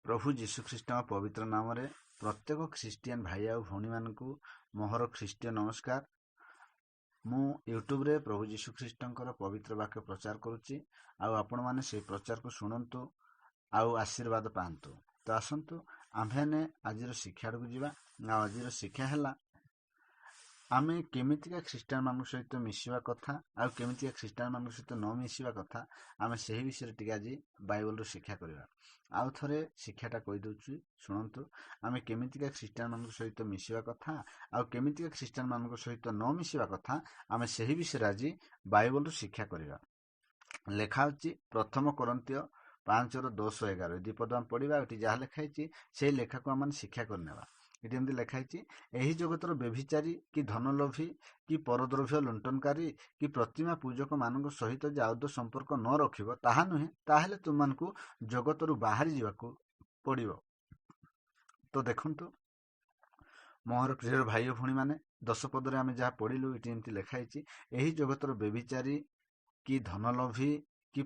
ପ୍ରଭୁ ଯୀଶୁଖ୍ରୀଷ୍ଟଙ୍କ ପବିତ୍ର ନାମରେ ପ୍ରତ୍ୟେକ ଖ୍ରୀଷ୍ଟିଆନ ଭାଇ ଆଉ ଭଉଣୀମାନଙ୍କୁ ମୋର ଖ୍ରୀଷ୍ଟୀୟ ନମସ୍କାର। ମୁଁ ୟୁଟ୍ୟୁବରେ ପ୍ରଭୁ ଯୀଶୁଖ୍ରୀଷ୍ଟଙ୍କର ପବିତ୍ର ବାକ୍ୟ ପ୍ରଚାର କରୁଛି, ଆଉ ଆପଣମାନେ ସେହି ପ୍ରଚାରକୁ ଶୁଣନ୍ତୁ ଆଉ ଆଶୀର୍ବାଦ ପାଆନ୍ତୁ। ତ ଆସନ୍ତୁ ଆମ୍ଭେମାନେ ଆଜିର ଶିକ୍ଷା ଆଡ଼କୁ ଯିବା। ଆଉ ଆଜିର ଶିକ୍ଷା ହେଲା, ଆମେ କେମିତିକା ଖ୍ରୀଷ୍ଟିଆନମାନଙ୍କ ସହିତ ମିଶିବା କଥା ଆଉ କେମିତିକା ଖ୍ରୀଷ୍ଟିଆନମାନଙ୍କ ସହିତ ନ ମିଶିବା କଥା, ଆମେ ସେହି ବିଷୟରେ ଟିକେ ଆଜି ବାଇବଲରୁ ଶିକ୍ଷା କରିବା। ଆଉ ଥରେ ଶିକ୍ଷାଟା କହିଦେଉଛି, ଶୁଣନ୍ତୁ। ଆମେ କେମିତିକା ଖ୍ରୀଷ୍ଟିଆନମାନଙ୍କ ସହିତ ମିଶିବା କଥା ଆଉ କେମିତିକା ଖ୍ରୀଷ୍ଟିଆନମାନଙ୍କ ସହିତ ନ ମିଶିବା କଥା, ଆମେ ସେହି ବିଷୟରେ ଆଜି ବାଇବଲରୁ ଶିକ୍ଷା କରିବା। ଲେଖା ହେଉଛି ପ୍ରଥମ କରନ୍ଥୀୟ 5:10-11 ଦ୍ୱିପଦ ଆମେ ପଢ଼ିବା। ଏଠି ଯାହା ଲେଖା ହେଇଛି ସେହି ଲେଖାକୁ ଆମେ ଶିକ୍ଷା କରିନେବା। ଏଠି ଏମିତି ଲେଖା ହେଇଛି, ଏହି ଜଗତର ବ୍ୟଭିଚାରୀ କି ଧନଲୋଭୀ କି ପରଦ୍ରବ୍ୟ ଲୁଣ୍ଠନକାରୀ କି ପ୍ରତିମା ପୂଜକ ମାନଙ୍କ ସହିତ ଯେ ଆଦୌ ସମ୍ପର୍କ ନ ରଖିବ ତାହା ନୁହେଁ, ତାହେଲେ ତୁମମାନଙ୍କୁ ଜଗତରୁ ବାହାରି ଯିବାକୁ ପଡ଼ିବ। ତ ଦେଖନ୍ତୁ ମୋର ପ୍ରିୟ ଭାଇ ଓ ଭଉଣୀମାନେ, 10 ପଦରେ ଆମେ ଯାହା ପଢ଼ିଲୁ, ଏଠି ଏମିତି ଲେଖା ହେଇଛି, ଏହି ଜଗତର ବ୍ୟଭିଚାରୀ କି ଧନଲୋଭୀ କି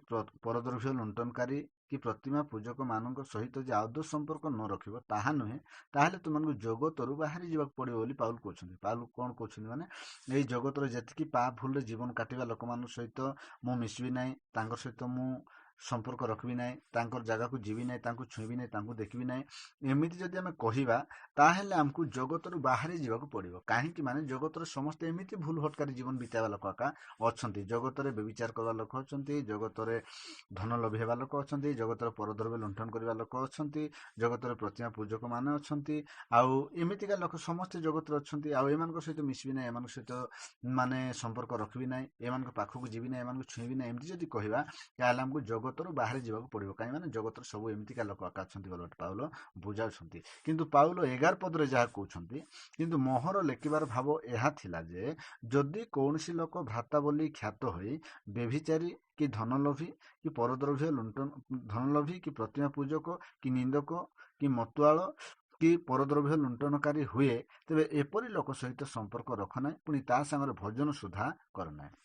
ପରଦ୍ରବ୍ୟ ଲୁଣ୍ଠନକାରୀ କି ପ୍ରତିମା ପୂଜକ ମାନଙ୍କ ସହିତ ଯେ ଆଦୌ ସମ୍ପର୍କ ନ ରଖିବ ତାହା ନୁହେଁ, ତାହେଲେ ତୁମମାନଙ୍କୁ ଜଗତରୁ ବାହାରି ଯିବାକୁ ପଡ଼ିବ ବୋଲି ପାଉଲ କହୁଛନ୍ତି। ପାଉଲ କ'ଣ କହୁଛନ୍ତି, ମାନେ ଏଇ ଜଗତର ଯେତିକି ପାପ ଭୁଲରେ ଜୀବନ କାଟିବା ଲୋକମାନଙ୍କ ସହିତ ମୁଁ ମିଶିବି ନାହିଁ, ତାଙ୍କ ସହିତ ମୁଁ ସମ୍ପର୍କ ରଖିବି ନାହିଁ, ତାଙ୍କର ଜାଗାକୁ ଯିବି ନାହିଁ, ତାଙ୍କୁ ଛୁଇଁବି ନାହିଁ, ତାଙ୍କୁ ଦେଖିବି ନାହିଁ। ଏମିତି ଯଦି ଆମେ କହିବା ତାହେଲେ ଆମକୁ ଜଗତରୁ ବାହାରି ଯିବାକୁ ପଡ଼ିବ। କାହିଁକି, ମାନେ ଜଗତର ସମସ୍ତେ ଏମିତି ଭୁଲ ଭଟକାରୀ ଜୀବନ ବିତାଇବା ଲୋକ ଆକା ଅଛନ୍ତି। ଜଗତରେ ବ୍ୟଭିଚାର କରିବା ଲୋକ ଅଛନ୍ତି, ଜଗତରେ ଧନ ଲୋଭୀ ହେବା ଲୋକ ଅଛନ୍ତି, ଜଗତରେ ପରଦ୍ରବ୍ୟ ଲୁଣ୍ଠନ କରିବା ଲୋକ ଅଛନ୍ତି, ଜଗତରେ ପ୍ରତିମା ପୂଜକ ମାନେ ଅଛନ୍ତି। ଆଉ ଏମିତିକା ଲୋକ ସମସ୍ତେ ଜଗତରେ ଅଛନ୍ତି। ଆଉ ଏମାନଙ୍କ ସହିତ ମିଶିବି ନାହିଁ, ଏମାନଙ୍କ ସହିତ ମାନେ ସମ୍ପର୍କ ରଖିବି ନାହିଁ, ଏମାନଙ୍କ ପାଖକୁ ଯିବି ନାହିଁ, ଏମାନଙ୍କୁ ଛୁଇଁବି ନାହିଁ, ଏମିତି ଯଦି କହିବା ତାହେଲେ ଆମକୁ ଜଗତରୁ ବାହାରି ଯିବାକୁ ପଡ଼ିବ। କାହିଁକି, ମାନେ ଜଗତରେ ସବୁ ଏମିତିକା ଲୋକ ଆକା ଅଛନ୍ତି ବୋଲି ପାଉଲ ବୁଝାଉଛନ୍ତି। କିନ୍ତୁ ପାଉଲ 11 ପଦରେ ଯାହା କହୁଛନ୍ତି, କିନ୍ତୁ ମୋହର ଲେଖିବାର ଭାବ ଏହା ଥିଲା ଯେ, ଯଦି କୌଣସି ଲୋକ ଭ୍ରାତା ବୋଲି ଖ୍ୟାତ ହୋଇ ବ୍ୟଭିଚାରୀ କି ଧନଲୋଭୀ କି ପରଦ୍ରବ୍ୟ ଧନଲୋଭୀ କି ପ୍ରତିମା ପୂଜକ କି ନିନ୍ଦକ କି ମତୁଆଳ କି ପରଦ୍ରବ୍ୟ ଲୁଣ୍ଠନକାରୀ ହୁଏ, ତେବେ ଏପରି ଲୋକ ସହିତ ସମ୍ପର୍କ ରଖ ନାହିଁ, ପୁଣି ତା ସାଙ୍ଗରେ ଭୋଜନ ସୁଦ୍ଧା କର ନାହିଁ।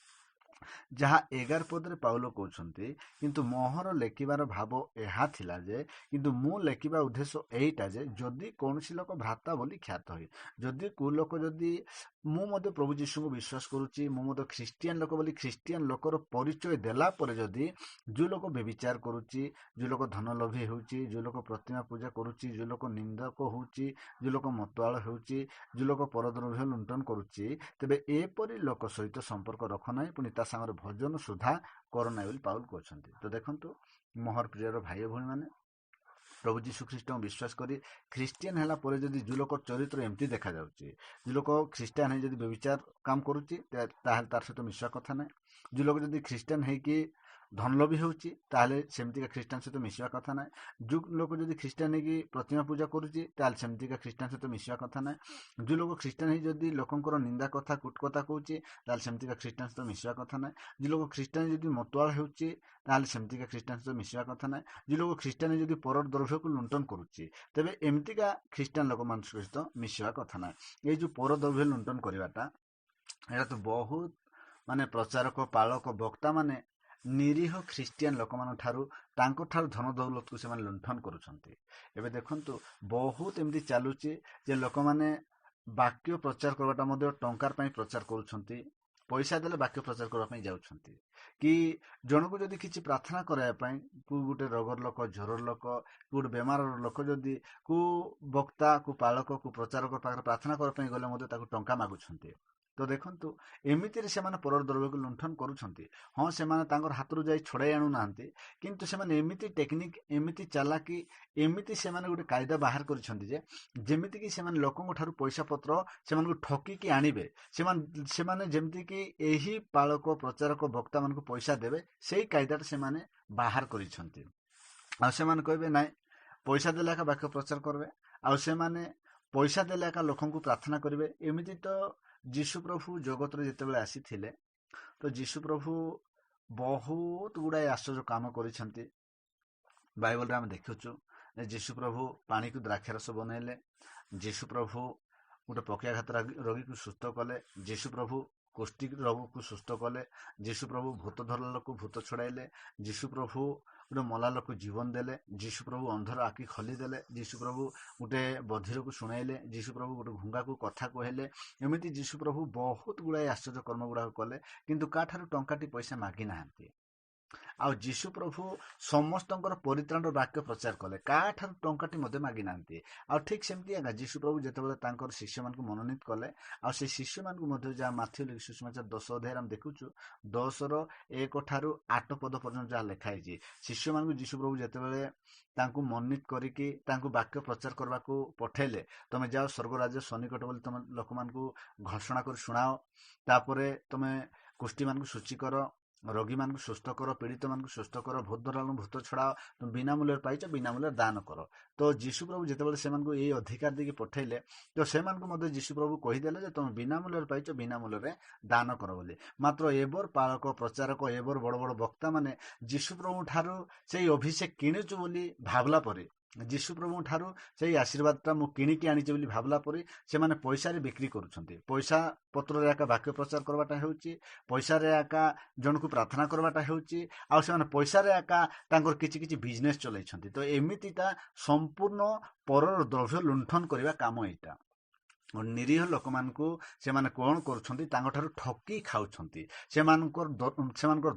ଯାହା 11 ପଦରେ ପାଉଲ କହୁଛନ୍ତି, କିନ୍ତୁ ମୋହର ଲେଖିବାର ଭାବ ଏହା ଥିଲା ଯେ, କିନ୍ତୁ ମୁଁ ଲେଖିବା ଉଦ୍ଦେଶ୍ୟ ଏଇଟା ଯେ, ଯଦି କୌଣସି ଲୋକ ଭ୍ରାତା ବୋଲି ଖ୍ୟାତ ହୁଏ, ଯଦି କୋଉ ଲୋକ, ଯଦି ମୁଁ ମଧ୍ୟ ପ୍ରଭୁ ଯୀଶୁଙ୍କୁ ବିଶ୍ୱାସ କରୁଛି, ମୁଁ ମଧ୍ୟ ଖ୍ରୀଷ୍ଟିଆନ ଲୋକ ବୋଲି ଖ୍ରୀଷ୍ଟିଆନ ଲୋକର ପରିଚୟ ଦେଲା ପରେ ଯଦି ଯେଉଁ ଲୋକ ବ୍ୟଭିଚାର କରୁଛି, ଯେଉଁ ଲୋକ ଧନଲୋଭୀ ହେଉଛି, ଯେଉଁ ଲୋକ ପ୍ରତିମା ପୂଜା କରୁଛି, ଯେଉଁ ଲୋକ ନିନ୍ଦକ ହେଉଛି, ଯେଉଁ ଲୋକ ମତୁଆଳ ହେଉଛି, ଯେଉଁ ଲୋକ ପରଦ୍ରବ୍ୟ ଲୁଣ୍ଠନ କରୁଛି, ତେବେ ଏପରି ଲୋକ ସହିତ ସମ୍ପର୍କ ରଖ ନାହିଁ, ପୁଣି ତା ସାଙ୍ଗରେ ଭୋଜନ ସୁଦ୍ଧା କର ନାହିଁ ବୋଲି ପାଉଲ କହୁଛନ୍ତି। ତ ଦେଖନ୍ତୁ ମୋହର ପ୍ରିୟର ଭାଇ ଭଉଣୀମାନେ, ପ୍ରଭୁ ଯୀଶୁଖ୍ରୀଷ୍ଟଙ୍କୁ ବିଶ୍ୱାସ କରି ଖ୍ରୀଷ୍ଟିଆନ ହେଲା ପରେ ଯଦି ଯେଉଁ ଲୋକ ଚରିତ୍ର ଏମିତି ଦେଖାଯାଉଛି, ଯେଉଁ ଲୋକ ଖ୍ରୀଷ୍ଟିଆନ ହେଇ ଯଦି ବ୍ୟଭିଚାର କାମ କରୁଛି, ତାହେଲେ ତାର ସହିତ ମିଶିବା କଥା ନାହିଁ। ଯେଉଁ ଲୋକ ଯଦି ଖ୍ରୀଷ୍ଟିଆନ ହେଇକି ଧନଲୋଭୀ ହେଉଛି, ତାହେଲେ ସେମିତିକା ଖ୍ରୀଷ୍ଟିଆନ ସହିତ ମିଶିବା କଥା ନାହିଁ। ଯେଉଁ ଲୋକ ଯଦି ଖ୍ରୀଷ୍ଟିଆନ ହେଇକି ପ୍ରତିମା ପୂଜା କରୁଛି, ତାହେଲେ ସେମିତିକା ଖ୍ରୀଷ୍ଟିଆନ ସହିତ ମିଶିବା କଥା ନାହିଁ। ଯେଉଁ ଲୋକ ଖ୍ରୀଷ୍ଟିଆନ ହେଇ ଯଦି ଲୋକଙ୍କର ନିନ୍ଦା କଥା, କୁଟ କଥା କହୁଛି, ତାହେଲେ ସେମିତିକା ଖ୍ରୀଷ୍ଟିଆନ ସହିତ ମିଶିବା କଥା ନାହିଁ। ଯେଉଁ ଲୋକ ଖ୍ରୀଷ୍ଟିଆନ ଯଦି ମତୁଆଳ ହେଉଛି, ତାହେଲେ ସେମିତିକା ଖ୍ରୀଷ୍ଟିଆନ ସହିତ ମିଶିବା କଥା ନାହିଁ। ଯେଉଁ ଲୋକ ଖ୍ରୀଷ୍ଟିଆନ ଯଦି ପରଦ୍ରବ୍ୟକୁ ଲୁଣ୍ଠନ କରୁଛି, ତେବେ ଏମିତିକା ଖ୍ରୀଷ୍ଟିଆନ ଲୋକମାନଙ୍କ ସହିତ ମିଶିବା କଥା ନାହିଁ। ଏଇ ଯେଉଁ ପରଦ୍ରବ୍ୟ ଲୁଣ୍ଠନ କରିବାଟା, ଏଇଟା ତ ବହୁତ ମାନେ ପ୍ରଚାରକ, ପାଳକ, ବକ୍ତା ମାନେ ନିରୀହ ଖ୍ରୀଷ୍ଟିଆନ ଲୋକମାନଙ୍କ ଠାରୁ, ତାଙ୍କଠାରୁ ଧନ ଦୌଲତକୁ ସେମାନେ ଲୁଣ୍ଠନ କରୁଛନ୍ତି। ଏବେ ଦେଖନ୍ତୁ ବହୁତ ଏମିତି ଚାଲୁଛି ଯେ ଲୋକମାନେ ବାକ୍ୟ ପ୍ରଚାର କରିବାଟା ମଧ୍ୟ ଟଙ୍କାର ପାଇଁ ପ୍ରଚାର କରୁଛନ୍ତି। ପଇସା ଦେଲେ ବାକ୍ୟ ପ୍ରଚାର କରିବା ପାଇଁ ଯାଉଛନ୍ତି। କି ଜଣକୁ ଯଦି କିଛି ପ୍ରାର୍ଥନା କରିବା ପାଇଁ, କୋଉ ଗୋଟେ ରୋଗର ଲୋକ, ଜ୍ୱରର ଲୋକ, କୋଉ ବେମାରର ଲୋକ ଯଦି କୋଉ ବକ୍ତା, କୋଉ ପାଳକ, କୋଉ ପ୍ରଚାରକ ପାଖରେ ପ୍ରାର୍ଥନା କରିବା ପାଇଁ ଗଲେ ମଧ୍ୟ ତାକୁ ଟଙ୍କା ମାଗୁଛନ୍ତି। ତ ଦେଖନ୍ତୁ ଏମିତିରେ ସେମାନେ ପରଦ୍ରବ୍ୟକୁ ଲୁଣ୍ଠନ କରୁଛନ୍ତି। ହଁ, ସେମାନେ ତାଙ୍କର ହାତରୁ ଯାଇ ଛଡ଼ାଇ ଆଣୁନାହାନ୍ତି, କିନ୍ତୁ ସେମାନେ ଏମିତି ଟେକ୍ନିକ୍, ଏମିତି ଚାଲାକି, ଏମିତି ସେମାନେ ଗୋଟେ କାଇଦା ବାହାର କରିଛନ୍ତି ଯେ, ଯେମିତିକି ସେମାନେ ଲୋକଙ୍କ ଠାରୁ ପଇସା ପତ୍ର ସେମାନଙ୍କୁ ଠକିକି ଆଣିବେ। ସେମାନେ ଯେମିତିକି ଏହି ପାଳକ, ପ୍ରଚାରକ, ବକ୍ତାମାନଙ୍କୁ ପଇସା ଦେବେ, ସେଇ କାଇଦାଟା ସେମାନେ ବାହାର କରିଛନ୍ତି। ଆଉ ସେମାନେ କହିବେ ନାଇଁ, ପଇସା ଦେଲେ ଏକା ବାକ୍ୟ ପ୍ରଚାର କରିବେ, ଆଉ ସେମାନେ ପଇସା ଦେଲେ ଏକା ଲୋକଙ୍କୁ ପ୍ରାର୍ଥନା କରିବେ। ଏମିତି ତ ଯୀଶୁ ପ୍ରଭୁ ଜଗତରେ ଯେତେବେଳେ ଆସିଥିଲେ, ତ ଯୀଶୁ ପ୍ରଭୁ ବହୁତ ଗୁଡ଼ାଏ ଆଶ୍ଚର୍ଯ୍ୟ କାମ କରିଛନ୍ତି। ବାଇବଲରେ ଆମେ ଦେଖୁଛୁ ଯେ ଯୀଶୁ ପ୍ରଭୁ ପାଣିକୁ ଦ୍ରାକ୍ଷାରସ ବନେଇଲେ, ଯୀଶୁ ପ୍ରଭୁ ଗୋଟେ ପକ୍ଷାଘାତ ରୋଗୀକୁ ସୁସ୍ଥ କଲେ, ଯୀଶୁ ପ୍ରଭୁ କୁଷ୍ଠ ରୋଗକୁ ସୁସ୍ଥ କଲେ, ଯୀଶୁ ପ୍ରଭୁ ଭୂତ ଧରିଲା ଲୋକକୁ ଭୂତ ଛଡ଼ାଇଲେ, ଯୀଶୁ ପ୍ରଭୁ ଗୋଟେ ମଲା ଲୋକ ଜୀବନ ଦେଲେ, ଯୀଶୁ ପ୍ରଭୁ ଅନ୍ଧର ଆଖି ଖୋଲିଦେଲେ, ଯୀଶୁ ପ୍ରଭୁ ଗୋଟେ ବଧିରକୁ ଶୁଣାଇଲେ, ଯୀଶୁ ପ୍ରଭୁ ଗୋଟେ ଘୁଙ୍ଗାକୁ କଥା କହିଲେ। ଏମିତି ଯୀଶୁ ପ୍ରଭୁ ବହୁତ ଗୁଡ଼ାଏ ଆଶ୍ଚର୍ଯ୍ୟ କର୍ମ ଗୁଡ଼ାକ କଲେ, କିନ୍ତୁ କାହାଠାରୁ ଟଙ୍କାଟି ପଇସା ମାଗି ନାହାନ୍ତି। ଆଉ ଯୀଶୁ ପ୍ରଭୁ ସମସ୍ତଙ୍କର ପରିତ୍ରାଣର ବାକ୍ୟ ପ୍ରଚାର କଲେ, କାହାଠାରୁ ଟଙ୍କାଟି ମଧ୍ୟ ମାଗି ନାହାନ୍ତି। ଆଉ ଠିକ୍ ସେମିତି ଆଜ୍ଞା ଯୀଶୁ ପ୍ରଭୁ ଯେତେବେଳେ ତାଙ୍କର ଶିଷ୍ୟମାନଙ୍କୁ ମନୋନୀତ କଲେ, ଆଉ ସେ ଶିଷ୍ୟମାନଙ୍କୁ ମଧ୍ୟ ଯାହା ମାଥ୍ୟୁ ସୁସମାଚାର 10 ଅଧ୍ୟାୟରେ ଆମେ ଦେଖୁଛୁ 10-1 ଠାରୁ 8 ପଦ ପର୍ଯ୍ୟନ୍ତ ଯାହା ଲେଖା ହେଇଛି, ଶିଷ୍ୟମାନଙ୍କୁ ଯୀଶୁ ପ୍ରଭୁ ଯେତେବେଳେ ତାଙ୍କୁ ମନୋନୀତ କରିକି ତାଙ୍କୁ ବାକ୍ୟ ପ୍ରଚାର କରିବାକୁ ପଠେଇଲେ, ତମେ ଯାଅ ସ୍ୱର୍ଗ ରାଜ୍ୟ ସନ୍ନିକଟ ବୋଲି ତମେ ଲୋକମାନଙ୍କୁ ଘୋଷଣା କରି ଶୁଣାଅ, ତାପରେ ତମେ କୁଷ୍ଠୀମାନଙ୍କୁ ଶୁଚି କର, ରୋଗୀମାନଙ୍କୁ ସୁସ୍ଥ କର, ପୀଡ଼ିତମାନଙ୍କୁ ସୁସ୍ଥ କର, ଭୂତମାନଙ୍କୁ ଭୂତ ଛଡ଼ାଅ, ତୁମେ ବିନା ମୂଲ୍ୟରେ ପାଇଛ ବିନା ମୂଲ୍ୟରେ ଦାନ କର। ତ ଯୀଶୁ ପ୍ରଭୁ ଯେତେବେଳେ ସେମାନଙ୍କୁ ଏଇ ଅଧିକାର ଦେଇକି ପଠେଇଲେ, ତ ସେମାନଙ୍କୁ ମଧ୍ୟ ଯୀଶୁ ପ୍ରଭୁ କହିଦେଲେ ଯେ ତମେ ବିନା ମୂଲ୍ୟରେ ପାଇଛ ବିନା ମୂଲ୍ୟରେ ଦାନ କର ବୋଲି। ମାତ୍ର ଏବର ପାଳକ ପ୍ରଚାରକ, ଏବର ବଡ଼ ବଡ଼ ବକ୍ତାମାନେ ଯୀଶୁ ପ୍ରଭୁଙ୍କ ଠାରୁ ସେଇ ଅଭିଷେକ କିଣୁଛୁ ବୋଲି ଭାବିଲା ପରେ, ଯୀଶୁ ପ୍ରଭୁଙ୍କ ଠାରୁ ସେଇ ଆଶୀର୍ବାଦଟା ମୁଁ କିଣିକି ଆଣିଛି ବୋଲି ଭାବିଲା ପରେ ସେମାନେ ପଇସାରେ ବିକ୍ରି କରୁଛନ୍ତି। ପଇସା ପତ୍ରରେ ଏକା ବାକ୍ୟ ପ୍ରଚାର କରିବାଟା ହେଉଛି, ପଇସାରେ ଏକା ଜଣକୁ ପ୍ରାର୍ଥନା କରିବାଟା ହେଉଛି, ଆଉ ସେମାନେ ପଇସାରେ ଏକା ତାଙ୍କର କିଛି କିଛି ବିଜନେସ୍ ଚଲେଇଛନ୍ତି। ତ ଏମିତିଟା ସମ୍ପୂର୍ଣ୍ଣ ପରର ଦ୍ରବ୍ୟ ଲୁଣ୍ଠନ କରିବା କାମ ଏଇଟା। ନିରୀହ ଲୋକମାନଙ୍କୁ ସେମାନେ କ'ଣ କରୁଛନ୍ତି, ତାଙ୍କଠାରୁ ଠକି ଖାଉଛନ୍ତି। ସେମାନଙ୍କର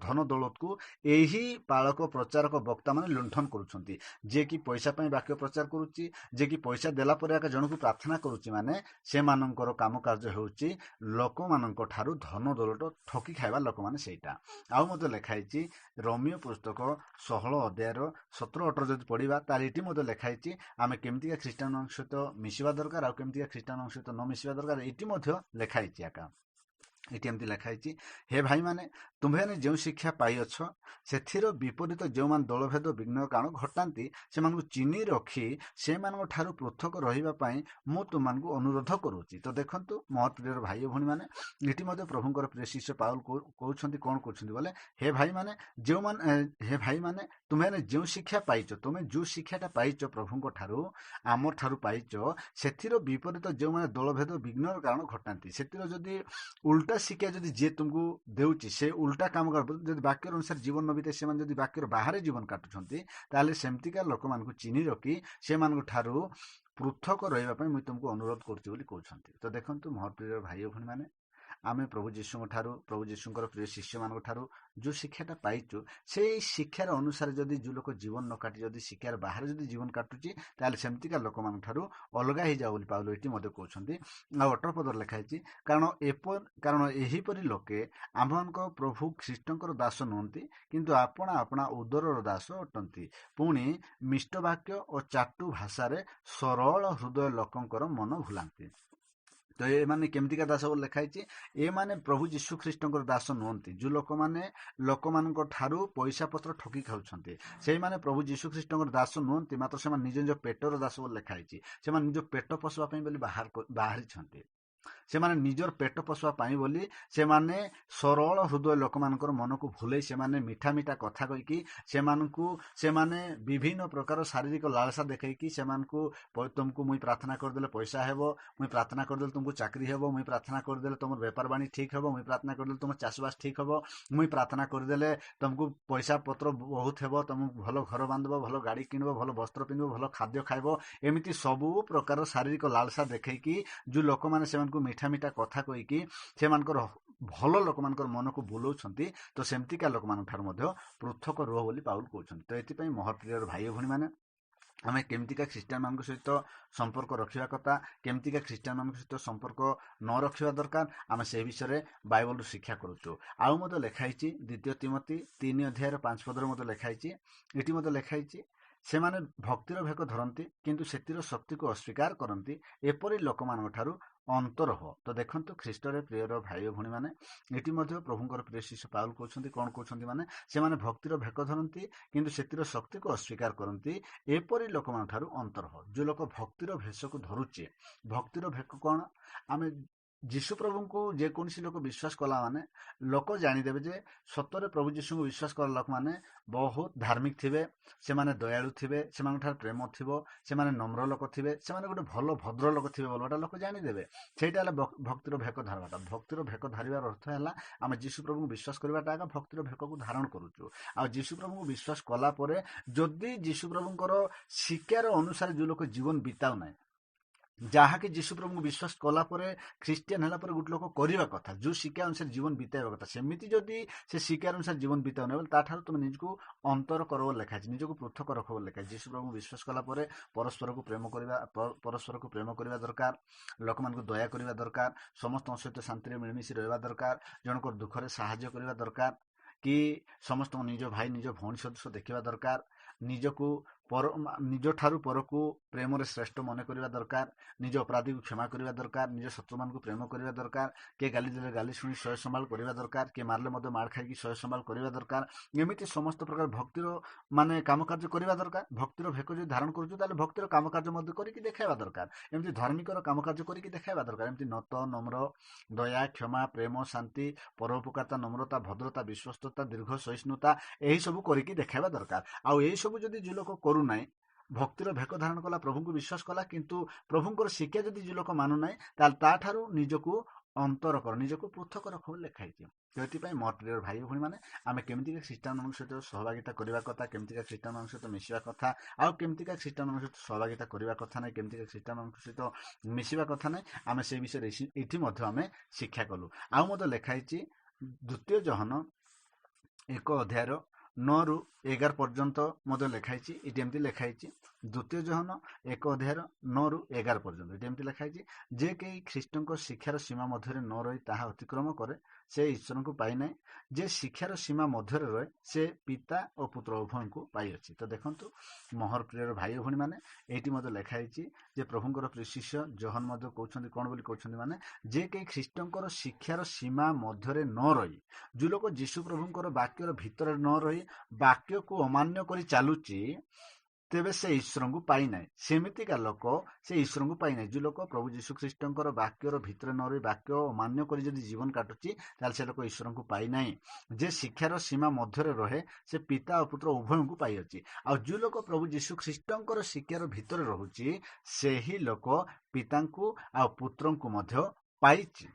ଧନ ଦୌଲତକୁ ଏହି ପାଳକ ପ୍ରଚାରକ ବକ୍ତାମାନେ ଲୁଣ୍ଠନ କରୁଛନ୍ତି। ଯିଏକି ପଇସା ପାଇଁ ବାକ୍ୟ ପ୍ରଚାର କରୁଛି, ଯିଏକି ପଇସା ଦେଲା ପରେ ଏକା ଜଣକୁ ପ୍ରାର୍ଥନା କରୁଛି, ମାନେ ସେମାନଙ୍କର କାମ କାର୍ଯ୍ୟ ହେଉଛି ଲୋକମାନଙ୍କ ଠାରୁ ଧନ ଦୌଲତ ଠକି ଖାଇବା ଲୋକମାନେ ସେଇଟା। ଆଉ ମଧ୍ୟ ଲେଖା ହେଇଛି ରୋମିଓ ପୁସ୍ତକ 16 ଅଧ୍ୟାୟର 17-18 ଯଦି ପଢିବା, ତାହେଲେ ଏଠି ମଧ୍ୟ ଲେଖା ହେଇଛି ଆମେ କେମିତିକା ଖ୍ରୀଷ୍ଟିଆନଙ୍କ ସହିତ ମିଶିବା ଦରକାର ଆଉ କେମିତିକା ଖ୍ରୀଷ୍ଟିଆନଙ୍କ ସହିତ ନ ମିଶିବା ଦରକାର। ଏଠି ମଧ୍ୟ ଲେଖା ହେଇଛି ଆକା। ଏଠି ଏମିତି ଲେଖା ହେଇଛି, ହେ ଭାଇମାନେ, ତୁମ୍ଭେମାନେ ଯେଉଁ ଶିକ୍ଷା ପାଇଅଛ ସେଥିର ବିପରୀତ ଯେଉଁମାନେ ଦଳଭେଦ ବିଘ୍ନ କାରଣ ଘଟାନ୍ତି, ସେମାନଙ୍କୁ ଚିହ୍ନି ରଖି ସେମାନଙ୍କ ଠାରୁ ପୃଥକ ରହିବା ପାଇଁ ମୁଁ ତୁମମାନଙ୍କୁ ଅନୁରୋଧ କରୁଛି। ତ ଦେଖନ୍ତୁ ମୋର ପ୍ରିୟ ଭାଇ ଓ ଭଉଣୀମାନେ, ଏଠି ମଧ୍ୟ ପ୍ରଭୁଙ୍କର ପ୍ରିୟ ଶିଷ୍ୟ ପାଉଲ କହୁଛନ୍ତି, କ'ଣ କହୁଛନ୍ତି ବୋଲେ, ହେ ଭାଇମାନେ ତୁମେମାନେ ଯେଉଁ ଶିକ୍ଷା ପାଇଛ, ତୁମେ ଯେଉଁ ଶିକ୍ଷାଟା ପାଇଛ ପ୍ରଭୁଙ୍କ ଠାରୁ, ଆମର ଠାରୁ ପାଇଛ, ସେଥିର ବିପରୀତ ଯେଉଁମାନେ ଦଳଭେଦ ବିଘ୍ନର କାରଣ ଘଟାନ୍ତି। ସେଥିର ଯଦି ଉଲ୍ଟା ଶିକ୍ଷା ଯଦି ଯିଏ ତୁମକୁ ଦେଉଛି, ସେ ଉଲ୍ଟା କାମ ଯଦି ବାକ୍ୟର ଅନୁସାରେ ଜୀବନ ନ ବିତାଇ ସେମାନେ ଯଦି ବାକ୍ୟର ବାହାରେ ଜୀବନ କାଟୁଛନ୍ତି, ତାହେଲେ ସେମିତିକା ଲୋକମାନଙ୍କୁ ଚିହ୍ନି ରଖି ସେମାନଙ୍କ ଠାରୁ ପୃଥକ ରହିବା ପାଇଁ ମୁଁ ତୁମକୁ ଅନୁରୋଧ କରୁଛି ବୋଲି କହୁଛନ୍ତି। ତ ଦେଖନ୍ତୁ ମୋର ପ୍ରିୟ ଭାଇ ଓ ଭଉଣୀମାନେ, ଆମେ ପ୍ରଭୁ ଯୀଶୁଙ୍କ ଠାରୁ, ପ୍ରଭୁ ଯୀଶୁଙ୍କର ପ୍ରିୟ ଶିଷ୍ୟମାନଙ୍କ ଠାରୁ ଯେଉଁ ଶିକ୍ଷାଟା ପାଇଛୁ, ସେଇ ଶିକ୍ଷାର ଅନୁସାରେ ଯଦି ଯେଉଁ ଲୋକ ଜୀବନ ନ କାଟି ଯଦି ଶିକ୍ଷାର ବାହାରେ ଯଦି ଜୀବନ କାଟୁଛି, ତାହେଲେ ସେମିତିକା ଲୋକମାନଙ୍କ ଠାରୁ ଅଲଗା ହେଇଯାଉ ବୋଲି ପାଉଲ ଏଠି ମଧ୍ୟ କହୁଛନ୍ତି। ଆଉ 18 ପଦରେ ଲେଖା ହେଇଛି, କାରଣ ଏହିପରି ଲୋକେ ଆମମାନଙ୍କ ପ୍ରଭୁ ଖ୍ରୀଷ୍ଟଙ୍କର ଦାସ ନୁହନ୍ତି, କିନ୍ତୁ ଆପଣା ଆପଣା ଉଦରର ଦାସ ଅଟନ୍ତି, ପୁଣି ମିଷ୍ଟ ବାକ୍ୟ ଓ ଚାଟୁ ଭାଷାରେ ସରଳ ହୃଦୟ ଲୋକଙ୍କର ମନ ଭୁଲାନ୍ତି। ତ ଏମାନେ କେମିତିକା ଦାସ ବୋଲି ଲେଖା ହେଇଛି, ଏମାନେ ପ୍ରଭୁ ଯୀଶୁ ଖ୍ରୀଷ୍ଟଙ୍କର ଦାସ ନୁହନ୍ତି। ଯେଉଁ ଲୋକମାନେ ଲୋକମାନଙ୍କ ଠାରୁ ପଇସା ପତ୍ର ଠକି ଖାଉଛନ୍ତି, ସେଇମାନେ ପ୍ରଭୁ ଯୀଶୁ ଖ୍ରୀଷ୍ଟଙ୍କର ଦାସ ନୁହନ୍ତି, ମାତ୍ର ସେମାନେ ନିଜ ନିଜ ପେଟର ଦାସ ବୋଲି ଲେଖା ହେଇଛି। ସେମାନେ ନିଜ ପେଟ ପୋଷିବା ପାଇଁ ବୋଲି ବାହାରିଛନ୍ତି। ସେମାନେ ନିଜର ପେଟ ପୋଷିବା ପାଇଁ ବୋଲି ସେମାନେ ସରଳ ହୃଦୟ ଲୋକମାନଙ୍କର ମନକୁ ଭୁଲେଇ ସେମାନେ ମିଠା ମିଠା କଥା କହିକି ସେମାନେ ବିଭିନ୍ନ ପ୍ରକାର ଶାରୀରିକ ଲାଳସା ଦେଖେଇକି ସେମାନଙ୍କୁ ତୁମକୁ ମୁଇଁ ପ୍ରାର୍ଥନା କରିଦେଲେ ପଇସା ହେବ, ମୁଇଁ ପ୍ରାର୍ଥନା କରିଦେଲେ ତୁମକୁ ଚାକିରି ହେବ, ମୁଇଁ ପ୍ରାର୍ଥନା କରିଦେଲେ ତୁମର ବେପାର ବାଣୀ ଠିକ ହେବ, ମୁଇଁ ପ୍ରାର୍ଥନା କରିଦେଲେ ତୁମ ଚାଷବାସ ଠିକ ହେବ, ମୁଇଁ ପ୍ରାର୍ଥନା କରିଦେଲେ ତୁମକୁ ପଇସା ପତ୍ର ବହୁତ ହେବ, ତୁମକୁ ଭଲ ଘର ବାନ୍ଧିବ, ଭଲ ଗାଡ଼ି କିଣିବ, ଭଲ ବସ୍ତ୍ର ପିନ୍ଧିବ, ଭଲ ଖାଦ୍ୟ ଖାଇବ। ଏମିତି ସବୁ ପ୍ରକାର ଶାରୀରିକ ଲାଳସା ଦେଖେଇକି ଯେଉଁ ଲୋକମାନେ ସେମାନଙ୍କୁ ମିଠା ମିଠା କଥା କହିକି ସେମାନଙ୍କର ଭଲ ଲୋକମାନଙ୍କର ମନକୁ ବୁଲଉଛନ୍ତି, ତ ସେମିତିକା ଲୋକମାନଙ୍କ ଠାରୁ ମଧ୍ୟ ପୃଥକ ରୁହ ବୋଲି ପାଉଲ କହୁଛନ୍ତି। ତ ଏଥିପାଇଁ ମୋର ପ୍ରିୟ ଭାଇ ଓ ଭଉଣୀମାନେ, ଆମେ କେମିତିକା ଖ୍ରୀଷ୍ଟିଆନମାନଙ୍କ ସହିତ ସମ୍ପର୍କ ରଖିବା କଥା, କେମିତିକା ଖ୍ରୀଷ୍ଟିଆନମାନଙ୍କ ସହିତ ସମ୍ପର୍କ ନ ରଖିବା ଦରକାର, ଆମେ ସେ ବିଷୟରେ ବାଇବଲରୁ ଶିକ୍ଷା କରୁଛୁ। ଆଉ ମଧ୍ୟ ଲେଖା ହେଇଛି 2 ତିମୋଥୀ 3 ଅଧ୍ୟାୟର 5 ପଦରେ ମଧ୍ୟ ଲେଖା ହେଇଛି, ଏଠି ମଧ୍ୟ ଲେଖା ହେଇଛି, ସେମାନେ ଭକ୍ତିର ଭେକ ଧରନ୍ତି କିନ୍ତୁ ସେଥିର ଶକ୍ତିକୁ ଅସ୍ୱୀକାର କରନ୍ତି, ଏପରି ଲୋକମାନଙ୍କ ଠାରୁ ଅନ୍ତର ହୁଅ। ତ ଦେଖନ୍ତୁ ଖ୍ରୀଷ୍ଟରେ ପ୍ରିୟର ଭାଇ ଓ ଭଉଣୀମାନେ, ଏଠି ମଧ୍ୟ ପ୍ରଭୁଙ୍କର ପ୍ରିୟ ଶିଷ୍ୟ ପାଉଲ କହୁଛନ୍ତି, କ'ଣ କହୁଛନ୍ତି, ମାନେ ସେମାନେ ଭକ୍ତିର ଭେକ ଧରନ୍ତି କିନ୍ତୁ ସେଥିର ଶକ୍ତିକୁ ଅସ୍ୱୀକାର କରନ୍ତି, ଏପରି ଲୋକମାନଙ୍କ ଠାରୁ ଅନ୍ତର ହୁଅ। ଯେଉଁ ଲୋକ ଭକ୍ତିର ଭେଷକୁ ଧରୁଛି, ଭକ୍ତିର ଭେକ କ'ଣ, ଆମେ ଯୀଶୁ ପ୍ରଭୁଙ୍କୁ ଯେକୌଣସି ଲୋକ ବିଶ୍ୱାସ କଲା ମାନେ ଲୋକ ଜାଣିଦେବେ ଯେ ସତରେ ପ୍ରଭୁ ଯୀଶୁଙ୍କୁ ବିଶ୍ୱାସ କଲା ଲୋକମାନେ ବହୁତ ଧାର୍ମିକ ଥିବେ, ସେମାନେ ଦୟାଳୁ ଥିବେ, ସେମାନଙ୍କଠାରେ ପ୍ରେମ ଥିବ, ସେମାନେ ନମ୍ର ଲୋକ ଥିବେ, ସେମାନେ ଗୋଟେ ଭଲ ଭଦ୍ର ଲୋକ ଥିବେ ବୋଲଟା ଲୋକ ଜାଣିଦେବେ। ସେଇଟା ହେଲା ଭକ୍ତିର ଭେକ ଧରିବାଟା। ଭକ୍ତିର ଭେକ ଧରିବାର ଅର୍ଥ ହେଲା ଆମେ ଯୀଶୁ ପ୍ରଭୁଙ୍କୁ ବିଶ୍ୱାସ କରିବାଟା ଆଗ ଭକ୍ତିର ଭେକକୁ ଧାରଣ କରୁଛୁ। ଆଉ ଯୀଶୁ ପ୍ରଭୁଙ୍କୁ ବିଶ୍ୱାସ କଲା ପରେ ଯଦି ଯୀଶୁ ପ୍ରଭୁଙ୍କର ଶିକ୍ଷାର ଅନୁସାରେ ଯେଉଁ ଲୋକ ଜୀବନ ବିତାଉ ନାହିଁ, ଯାହାକି ଯୀଶୁ ପ୍ରଭୁଙ୍କୁ ବିଶ୍ୱାସ କଲା ପରେ ଖ୍ରୀଷ୍ଟିଆନ ହେଲା ପରେ ଗୋଟେ ଲୋକ କରିବା କଥା, ଯେଉଁ ଶିକ୍ଷା ଅନୁସାରେ ଜୀବନ ବିତାଇବା କଥା, ସେମିତି ଯଦି ସେ ଶିକ୍ଷା ଅନୁସାରେ ଜୀବନ ବିତାଉ ନାହିଁ ବୋଲେ ତାଠାରୁ ତୁମେ ନିଜକୁ ଅନ୍ତର କର ବୋଲି ଲେଖା ଅଛି, ନିଜକୁ ପୃଥକ ରଖ ବୋଲି ଲେଖା ଅଛି। ଯୀଶୁ ପ୍ରଭୁଙ୍କୁ ବିଶ୍ୱାସ କଲା ପରେ ପରସ୍ପରକୁ ପ୍ରେମ କରିବା ଦରକାର, ଲୋକମାନଙ୍କୁ ଦୟା କରିବା ଦରକାର, ସମସ୍ତଙ୍କ ସହିତ ଶାନ୍ତିରେ ମିଳିମିଶି ରହିବା ଦରକାର, ଜଣଙ୍କର ଦୁଃଖରେ ସାହାଯ୍ୟ କରିବା ଦରକାର, କି ସମସ୍ତଙ୍କୁ ନିଜ ଭାଇ ନିଜ ଭଉଣୀ ସଦୃଶ ଦେଖିବା ଦରକାର, ନିଜଠାରୁ ପରକୁ ପ୍ରେମରେ ଶ୍ରେଷ୍ଠ ମନେ କରିବା ଦରକାର, ନିଜ ଅପରାଧୀକୁ କ୍ଷମା କରିବା ଦରକାର, ନିଜ ଶତ୍ରୁମାନଙ୍କୁ ପ୍ରେମ କରିବା ଦରକାର, କିଏ ଗାଲି ଦେଲେ ଗାଲି ଶୁଣି ସହ୍ୟ ସମ୍ଭାଳ କରିବା ଦରକାର, କିଏ ମାରିଲେ ମଧ୍ୟ ମାଡ଼ ଖାଇକି ସହ୍ୟ ସମ୍ଭାଳ କରିବା ଦରକାର। ଏମିତି ସମସ୍ତ ପ୍ରକାର ଭକ୍ତିର କାମକାର୍ଯ୍ୟ କରିବା ଦରକାର। ଭକ୍ତିର ଭେକ ଯଦି ଧାରଣ କରୁଛୁ ତାହେଲେ ଭକ୍ତିର କାମକାର୍ଯ୍ୟ ମଧ୍ୟ କରିକି ଦେଖାଇବା ଦରକାର। ଏମିତି ଧାର୍ମିକର କାମକାର୍ଯ୍ୟ କରିକି ଦେଖାଇବା ଦରକାର। ଏମିତି ନତ ନମ୍ର, ଦୟା, କ୍ଷମା, ପ୍ରେମ, ଶାନ୍ତି, ପରୋପକାରିତା, ନମ୍ରତା, ଭଦ୍ରତା, ବିଶ୍ୱସ୍ତତା, ଦୀର୍ଘ ସହିଷ୍ଣୁତା, ଏହିସବୁ କରିକି ଦେଖାଇବା ଦରକାର। ଆଉ ଏହିସବୁ ଯଦି ଯେଉଁ ଲୋକ କରୁନାହିଁ, ଭକ୍ତିର ଭେକ ଧାରଣ କଲା, ପ୍ରଭୁଙ୍କୁ ବିଶ୍ୱାସ କଲା, କିନ୍ତୁ ପ୍ରଭୁଙ୍କର ଶିକ୍ଷା ଯଦି ଯେଉଁ ଲୋକ ମାନୁନାହିଁ, ତାହେଲେ ତାଠାରୁ ନିଜକୁ ଅନ୍ତର କର, ନିଜକୁ ପୃଥକ ରଖ ବୋଲି ଲେଖା ହେଇଛି। ସେଥିପାଇଁ ମୋର ପ୍ରିୟ ଭାଇ ଭଉଣୀମାନେ, ଆମେ କେମିତିକା ଖ୍ରୀଷ୍ଟିଆନମାନଙ୍କ ସହିତ ସହଭାଗିତା କରିବା କଥା, କେମିତିକା ଖ୍ରୀଷ୍ଟିଆନମାନଙ୍କ ସହିତ ମିଶିବା କଥା, ଆଉ କେମିତିକା ଖ୍ରୀଷ୍ଟିଆନମାନଙ୍କ ସହିତ ସହଭାଗିତା କରିବା କଥା ନାହିଁ, କେମିତିକା ଖ୍ରୀଷ୍ଟିଆନମାନଙ୍କ ସହିତ ମିଶିବା କଥା ନାହିଁ, ଆମେ ସେଇ ବିଷୟରେ ଏଠି ମଧ୍ୟ ଆମେ ଶିକ୍ଷା କଲୁ। ଆଉ ମଧ୍ୟ ଲେଖା ହେଇଛି 2 ଜୋହନ 1:9-11 ପର୍ଯ୍ୟନ୍ତ ମଧ୍ୟ ଲେଖା ହେଇଛି। ଏଠି ଏମିତି ଲେଖା ହେଇଛି, 2 ଜୋହନ 1:9-11 ପର୍ଯ୍ୟନ୍ତ ଏଠି ଏମିତି ଲେଖା ହେଇଛି, ଯେ କେହି ଖ୍ରୀଷ୍ଟଙ୍କ ଶିକ୍ଷାର ସୀମା ମଧ୍ୟରେ ନ ରହି ତାହା ଅତିକ୍ରମ କରେ ସେ ଈଶ୍ୱରଙ୍କୁ ପାଇନାହିଁ। ଯେ ଶିକ୍ଷାର ସୀମା ମଧ୍ୟରେ ରହେ ସେ ପିତା ଓ ପୁତ୍ର ଉଭୟଙ୍କୁ ପାଇଅଛି। ତ ଦେଖନ୍ତୁ ମୋହର ପ୍ରିୟର ଭାଇ ଓ ଭଉଣୀମାନେ, ଏଇଠି ମଧ୍ୟ ଲେଖା ହେଇଛି ଯେ ପ୍ରଭୁଙ୍କର ପ୍ରିୟ ଶିଷ୍ୟ ଜୋହନ ମଧ୍ୟ କହୁଛନ୍ତି, କ'ଣ ବୋଲି କହୁଛନ୍ତି ମାନେ, ଯେ କେହି ଖ୍ରୀଷ୍ଟଙ୍କର ଶିକ୍ଷାର ସୀମା ମଧ୍ୟରେ ନ ରହି, ଯେଉଁ ଲୋକ ଯୀଶୁ ପ୍ରଭୁଙ୍କର ବାକ୍ୟର ଭିତରେ ନ ରହି ବାକ୍ୟକୁ ଅମାନ୍ୟ କରି ଚାଲୁଛି, ତେବେ ସେ ଈଶ୍ୱରଙ୍କୁ ପାଇନାହିଁ। ସେମିତିକା ଲୋକ ସେ ଈଶ୍ୱରଙ୍କୁ ପାଇନାହିଁ। ଯେଉଁ ଲୋକ ପ୍ରଭୁ ଯୀଶୁ ଖ୍ରୀଷ୍ଟଙ୍କର ବାକ୍ୟର ଭିତରେ ନ ରହି ବାକ୍ୟ ଅମାନ୍ୟ କରି ଯଦି ଜୀବନ କାଟୁଛି, ତାହେଲେ ସେ ଲୋକ ଈଶ୍ୱରଙ୍କୁ ପାଇନାହିଁ। ଯେ ଶିକ୍ଷାର ସୀମା ମଧ୍ୟରେ ରହେ ସେ ପିତା ଓ ପୁତ୍ର ଉଭୟଙ୍କୁ ପାଇଅଛି। ଆଉ ଯେଉଁ ଲୋକ ପ୍ରଭୁ ଯୀଶୁ ଖ୍ରୀଷ୍ଟଙ୍କର ଶିକ୍ଷାର ଭିତରେ ରହୁଛି, ସେହି ଲୋକ ପିତାଙ୍କୁ ଆଉ ପୁତ୍ରଙ୍କୁ ମଧ୍ୟ ପାଇଛି।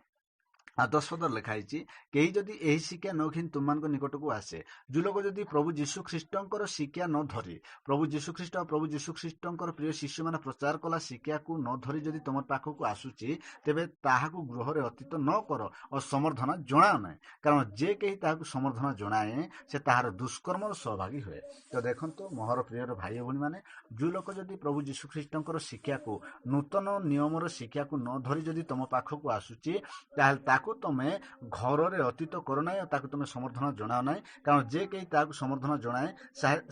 ଆଉ 10 ପଦରେ ଲେଖା ହେଇଛି, କେହି ଯଦି ଏହି ଶିକ୍ଷା ନ ଘିନି ତୁମମାନଙ୍କ ନିକଟକୁ ଆସେ, ଯେଉଁ ଲୋକ ଯଦି ପ୍ରଭୁ ଯୀଶୁ ଖ୍ରୀଷ୍ଟଙ୍କର ଶିକ୍ଷା ନ ଧରି, ପ୍ରଭୁ ଯୀଶୁ ଖ୍ରୀଷ୍ଟ ଆଉ ପ୍ରଭୁ ଯୀଶୁ ଖ୍ରୀଷ୍ଟଙ୍କର ପ୍ରିୟ ଶିଷ୍ୟମାନେ ପ୍ରଚାର କଲା ଶିକ୍ଷାକୁ ନ ଧରି ଯଦି ତୁମ ପାଖକୁ ଆସୁଛି, ତେବେ ତାହାକୁ ଗୃହରେ ଅତୀତ ନ କର ଓ ସମର୍ଥନା ଜଣାଅ ନାହିଁ। କାରଣ ଯେ କେହି ତାହାକୁ ସମର୍ଥନା ଜଣାଏ ସେ ତାହାର ଦୁଷ୍କର୍ମର ସହଭାଗୀ ହୁଏ। ତ ଦେଖନ୍ତୁ ମୋହର ପ୍ରିୟର ଭାଇ ଭଉଣୀମାନେ, ଯେଉଁ ଲୋକ ଯଦି ପ୍ରଭୁ ଯୀଶୁ ଖ୍ରୀଷ୍ଟଙ୍କର ଶିକ୍ଷାକୁ, ନୂତନ ନିୟମର ଶିକ୍ଷାକୁ ନ ଧରି ଯଦି ତୁମ ପାଖକୁ ଆସୁଛି, ତାହେଲେ ତାକୁ ତମେ ଘରରେ ଅତୀତ କର ନାହିଁ ଓ ତାକୁ ତମେ ସମର୍ଥନ ଜଣାଅ ନାହିଁ। କାରଣ ଯେ କେହି ତାହାକୁ ସମର୍ଥନ ଜଣାଏ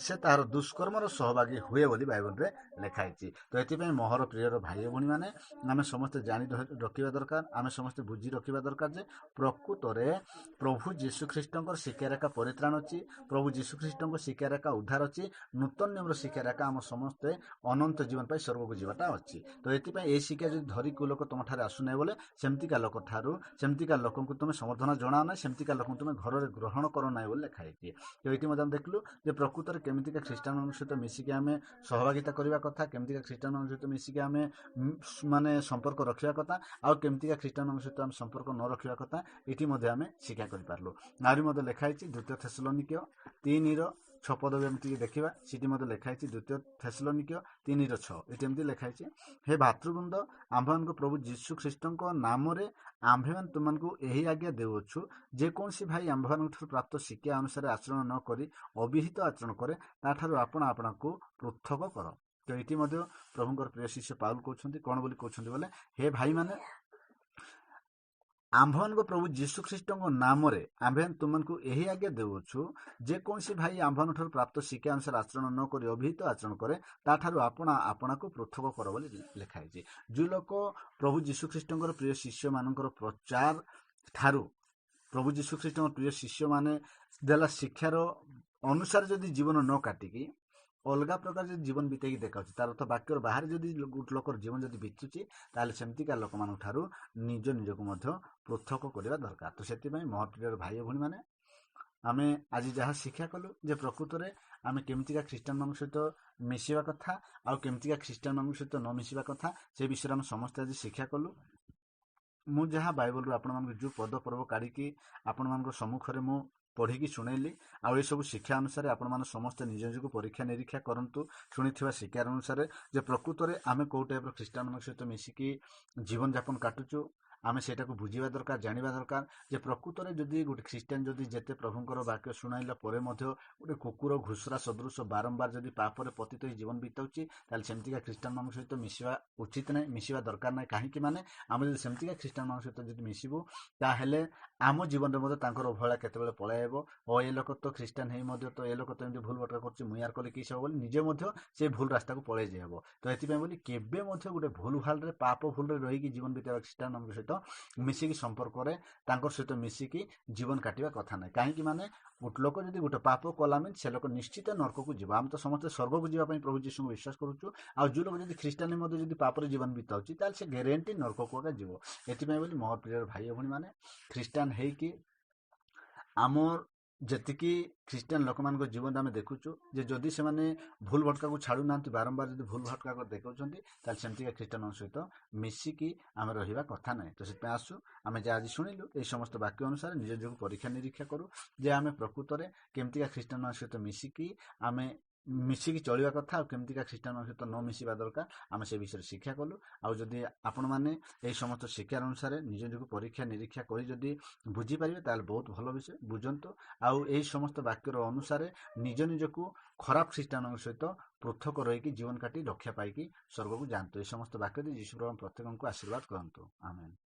ସେ ତାହାର ଦୁଷ୍କର୍ମର ସହଭାଗୀ ହୁଏ ବୋଲି ବାଇବଲରେ ଲେଖା ହେଇଛି। ତ ଏଥିପାଇଁ ମୋହର ପ୍ରିୟର ଭାଇ ଭଉଣୀମାନେ, ଆମେ ସମସ୍ତେ ଜାଣି ରଖିବା ଦରକାର, ଆମେ ସମସ୍ତେ ବୁଝି ରଖିବା ଦରକାର ଯେ ପ୍ରକୃତରେ ପ୍ରଭୁ ଯୀଶୁଖ୍ରୀଷ୍ଟଙ୍କର ଶିକ୍ଷାରେ ଏକା ପରିତ୍ରାଣ ଅଛି, ପ୍ରଭୁ ଯୀଶୁଖ୍ରୀଷ୍ଟଙ୍କ ଶିକ୍ଷାରେ ଏକା ଉଦ୍ଧାର ଅଛି, ନୂତନ ନିୟମର ଶିକ୍ଷାରେ ଏକା ଆମ ସମସ୍ତେ ଅନନ୍ତ ଜୀବନ ପାଇଁ ସ୍ୱର୍ଗକୁ ଯିବାଟା ଅଛି। ତ ଏଥିପାଇଁ ଏହି ଶିକ୍ଷା ଯଦି ଧରି କେଉଁ ଲୋକ ତୁମଠାରେ ଆସୁନାହିଁ ବୋଲେ ସେମିତିକା ଲୋକଙ୍କୁ ତୁମେ ସମର୍ଥନ ଜଣାଅ ନାହିଁ, ସେମିତିକା ଲୋକଙ୍କୁ ତୁମେ ଘରରେ ଗ୍ରହଣ କର ନାହିଁ ବୋଲି ଲେଖା ହେଇଛି। ତ ଏଇଠି ମଧ୍ୟ ଆମେ ଦେଖିଲୁ ଯେ ପ୍ରକୃତରେ କେମିତିକା ଖ୍ରୀଷ୍ଟିଆନମାନଙ୍କ ସହିତ ମିଶିକି ଆମେ ସହଭାଗିତା କରିବା କଥା, କେମିତିକା ଖ୍ରୀଷ୍ଟିଆନମାନଙ୍କ ସହିତ ମିଶିକି ଆମେ ସମ୍ପର୍କ ରଖିବା କଥା, ଆଉ କେମିତିକା ଖ୍ରୀଷ୍ଟିଆନଙ୍କ ସହିତ ଆମେ ସମ୍ପର୍କ ନ ରଖିବା କଥା, ଏଠି ମଧ୍ୟ ଆମେ ଶିକ୍ଷା କରିପାରିଲୁ। ଆହୁରି ମଧ୍ୟ ଲେଖା ହେଇଛି 2 ଥେସଲୋନିକୀୟ 3:6 ପଦ ଏମିତି ଦେଖିବା, ସେଠି ମଧ୍ୟ ଲେଖା ହେଇଛି 2 ଥେସଲୋନିକୀୟ 3:6 ଏଠି ଏମିତି ଲେଖା ହେଇଛି, ହେ ଭାତୃବୃନ୍ଦ, ଆମ୍ଭମାନଙ୍କ ପ୍ରଭୁ ଯୀଶୁ ଖ୍ରୀଷ୍ଟଙ୍କ ନାମରେ ଆମ୍ଭେମାନେ ତୁମମାନଙ୍କୁ ଏହି ଆଜ୍ଞା ଦେଉଅଛୁ, ଯେକୌଣସି ଭାଇ ଆମ୍ଭମାନଙ୍କଠାରୁ ପ୍ରାପ୍ତ ଶିକ୍ଷା ଅନୁସାରେ ଆଚରଣ ନ କରି ଅବିହିତ ଆଚରଣ କରେ, ତାଠାରୁ ଆପଣଙ୍କୁ ପୃଥକ କର। ତ ଏଠି ମଧ୍ୟ ପ୍ରଭୁଙ୍କର ପ୍ରିୟ ଶିଷ୍ୟ ପାଉଲ କହୁଛନ୍ତି, କ'ଣ ବୋଲି କହୁଛନ୍ତି ବୋଲେ, ହେ ଭାଇମାନେ, ଆମ୍ଭମାନଙ୍କ ପ୍ରଭୁ ଯୀଶୁ ଖ୍ରୀଷ୍ଟଙ୍କ ନାମରେ ଆମ୍ଭେମାନେ ତୁମମାନଙ୍କୁ ଏହି ଆଜ୍ଞା ଦେଉଅଛୁ, ଯେକୌଣସି ଭାଇ ଆମ୍ଭମାନଙ୍କଠାରୁ ପ୍ରାପ୍ତ ଶିକ୍ଷା ଅନୁସାରେ ଆଚରଣ ନ କରି ଅବିହିତ ଆଚରଣ କରେ, ତାଠାରୁ ଆପଣଙ୍କୁ ପୃଥକ କର ବୋଲି ଲେଖା ହେଇଛି। ଯେଉଁ ଲୋକ ପ୍ରଭୁ ଯୀଶୁ ଖ୍ରୀଷ୍ଟଙ୍କର ପ୍ରିୟ ଶିଷ୍ୟମାନଙ୍କର ପ୍ରଚାର ଠାରୁ, ପ୍ରଭୁ ଯୀଶୁ ଖ୍ରୀଷ୍ଟଙ୍କ ପ୍ରିୟ ଶିଷ୍ୟମାନେ ଦେଲା ଶିକ୍ଷାର ଅନୁସାରେ ଯଦି ଜୀବନ ନ କାଟିକି ଅଲଗା ପ୍ରକାର ଯଦି ଜୀବନ ବିତେଇକି ଦେଖାଉଛି, ତାର ଅର୍ଥ ବାକ୍ୟର ବାହାରେ ଯଦି ଗୋଟେ ଲୋକର ଜୀବନ ଯଦି ବିତୁଛି, ତାହେଲେ ସେମିତିକା ଲୋକମାନଙ୍କ ଠାରୁ ନିଜକୁ ମଧ୍ୟ ପୃଥକ କରିବା ଦରକାର। ତ ସେଥିପାଇଁ ମୋର ପ୍ରିୟ ଭାଇ ଓ ଭଉଣୀମାନେ, ଆମେ ଆଜି ଯାହା ଶିକ୍ଷା କଲୁ ଯେ ପ୍ରକୃତରେ ଆମେ କେମିତିକା ଖ୍ରୀଷ୍ଟିଆନମାନଙ୍କ ସହିତ ମିଶିବା କଥା ଆଉ କେମିତିକା ଖ୍ରୀଷ୍ଟିଆନମାନଙ୍କ ସହିତ ନ ମିଶିବା କଥା, ସେ ବିଷୟରେ ଆମେ ସମସ୍ତେ ଆଜି ଶିକ୍ଷା କଲୁ। ମୁଁ ଯାହା ବାଇବଲରୁ ଆପଣମାନଙ୍କୁ ଯେଉଁ ପଦ ପର୍ବ କାଢ଼ିକି ଆପଣମାନଙ୍କ ସମ୍ମୁଖରେ ମୁଁ ପଢ଼ିକି ଶୁଣେଇଲି, ଆଉ ଏସବୁ ଶିକ୍ଷା ଅନୁସାରେ ଆପଣମାନେ ସମସ୍ତେ ନିଜକୁ ପରୀକ୍ଷା ନିରୀକ୍ଷା କରନ୍ତୁ ଶୁଣିଥିବା ଶିକ୍ଷା ଅନୁସାରେ, ଯେ ପ୍ରକୃତରେ ଆମେ କେଉଁ ଟାଇପ୍ର ଖ୍ରୀଷ୍ଟିଆନମାନଙ୍କ ସହିତ ମିଶିକି ଜୀବନଯାପନ କାଟୁଛୁ। ଆମେ ସେଇଟାକୁ ବୁଝିବା ଦରକାର, ଜାଣିବା ଦରକାର ଯେ ପ୍ରକୃତରେ ଯଦି ଗୋଟେ ଖ୍ରୀଷ୍ଟିଆନ ଯଦି ଯେତେ ପ୍ରଭୁଙ୍କର ବାକ୍ୟ ଶୁଣାଇଲା ପରେ ମଧ୍ୟ ଗୋଟେ କୁକୁର ଘୁଷୁରା ସଦୃଶ ବାରମ୍ବାର ଯଦି ପାପରେ ପତିତ ହୋଇ ଜୀବନ ବିତାଉଛି, ତାହେଲେ ସେମିତିକା ଖ୍ରୀଷ୍ଟିଆନମାନଙ୍କ ସହିତ ମିଶିବା ଉଚିତ ନାହିଁ, ମିଶିବା ଦରକାର ନାହିଁ। କାହିଁକି ମାନେ ଆମେ ଯଦି ସେମିତିକା ଖ୍ରୀଷ୍ଟିଆନମାନଙ୍କ ସହିତ ଯଦି ମିଶିବୁ, ତାହେଲେ ଆମ ଜୀବନରେ ମଧ୍ୟ ତାଙ୍କର ଅବହେଳା କେତେବେଳେ ପଳାଇବ। ଓ ଏ ଲୋକ ତ ଖ୍ରୀଷ୍ଟିଆନ ହେଇ ମଧ୍ୟ ତ ଏ ଲୋକ ତ ଏମିତି ଭୁଲ ଭଟକା କରୁଛି, ମୁଁ ୟାର କଲେ କିସ ହେବ ବୋଲି ନିଜେ ମଧ୍ୟ ସେ ଭୁଲ ରାସ୍ତାକୁ ପଳାଇ ଯାଇହେବ। ତ ଏଥିପାଇଁ ବୋଲି କେବେ ମଧ୍ୟ ଗୋଟେ ଭୁଲ ଭାଲରେ ପାପ ଭୁଲରେ ରହିକି ଜୀବନ ବିତାଇବା ଖ୍ରୀଷ୍ଟିଆନଙ୍କ ସହିତ ମିଶିକି ସମ୍ପର୍କରେ ତାଙ୍କ ସହିତ ମିଶିକି ଜୀବନ କାଟିବା କଥା ନାହିଁ। କାହିଁକି ମାନେ ଗୋଟେ ଲୋକ ଯଦି ଗୋଟେ ପାପ କଲା ମାନେ ସେ ଲୋକ ନିଶ୍ଚିତ ନର୍କକୁ ଯିବ। ଆମେ ତ ସମସ୍ତେ ସ୍ୱର୍ଗକୁ ଯିବା ପାଇଁ ପ୍ରଭୁ ଯୀଶୁଙ୍କୁ ବିଶ୍ୱାସ କରୁଛୁ, ଆଉ ଯେଉଁ ଲୋକ ଯଦି ଖ୍ରୀଷ୍ଟିଆନ ମଧ୍ୟ ଯଦି ପାପରେ ଜୀବନ ବିତାଉଛି, ତାହେଲେ ସେ ଗ୍ୟାରେଣ୍ଟି ନର୍କକୁ ଆକା ଯିବ। ଏଥିପାଇଁ ବୋଲି ମୋ ପ୍ରିୟ ଭାଇ ଓ ଭଉଣୀମାନେ, ଖ୍ରୀଷ୍ଟିଆନ ହେଇକି ଆମର ଯେତିକି ଖ୍ରୀଷ୍ଟିଆନ ଲୋକମାନଙ୍କ ଜୀବନରେ ଆମେ ଦେଖୁଛୁ ଯେ ଯଦି ସେମାନେ ଭୁଲ ଭଟକାକୁ ଛାଡ଼ୁନାହାନ୍ତି, ବାରମ୍ବାର ଯଦି ଭୁଲ ଭଟକା ଦେଖାଉଛନ୍ତି, ତାହେଲେ ସେମିତିକା ଖ୍ରୀଷ୍ଟିଆନଙ୍କ ସହିତ ମିଶିକି ଆମେ ରହିବା କଥା ନାହିଁ। ତ ସେଥିପାଇଁ ଆସୁ ଆମେ ଯାହା ଆଜି ଶୁଣିଲୁ ଏହି ସମସ୍ତ ବାକ୍ୟ ଅନୁସାରେ ନିଜକୁ ପରୀକ୍ଷା ନିରୀକ୍ଷା କରୁ ଯେ ଆମେ ପ୍ରକୃତରେ କେମିତିକା ଖ୍ରୀଷ୍ଟିଆନଙ୍କ ସହିତ ମିଶିକି ଚଳିବା କଥା ଆଉ କେମିତିକା ଖ୍ରୀଷ୍ଟିଆନଙ୍କ ସହିତ ନ ମିଶିବା ଦରକାର, ଆମେ ସେ ବିଷୟରେ ଶିକ୍ଷା କଲୁ। ଆଉ ଯଦି ଆପଣମାନେ ଏହି ସମସ୍ତ ଶିକ୍ଷା ଅନୁସାରେ ନିଜକୁ ପରୀକ୍ଷା ନିରୀକ୍ଷା କରି ଯଦି ବୁଝିପାରିବେ, ତାହେଲେ ବହୁତ ଭଲ ବିଷୟ ବୁଝନ୍ତୁ। ଆଉ ଏହି ସମସ୍ତ ବାକ୍ୟର ଅନୁସାରେ ନିଜକୁ ଖରାପ ଖ୍ରୀଷ୍ଟିଆନଙ୍କ ସହିତ ପୃଥକ ରହିକି ଜୀବନ କାଟି ରକ୍ଷା ପାଇକି ସ୍ୱର୍ଗକୁ ଯାଆନ୍ତୁ। ଏହି ସମସ୍ତ ବାକ୍ୟ ଦେଇ ଯୀଶୁ ପ୍ରଭୁ ପ୍ରତ୍ୟେକଙ୍କୁ ଆଶୀର୍ବାଦ କରନ୍ତୁ। ଆମେନ୍।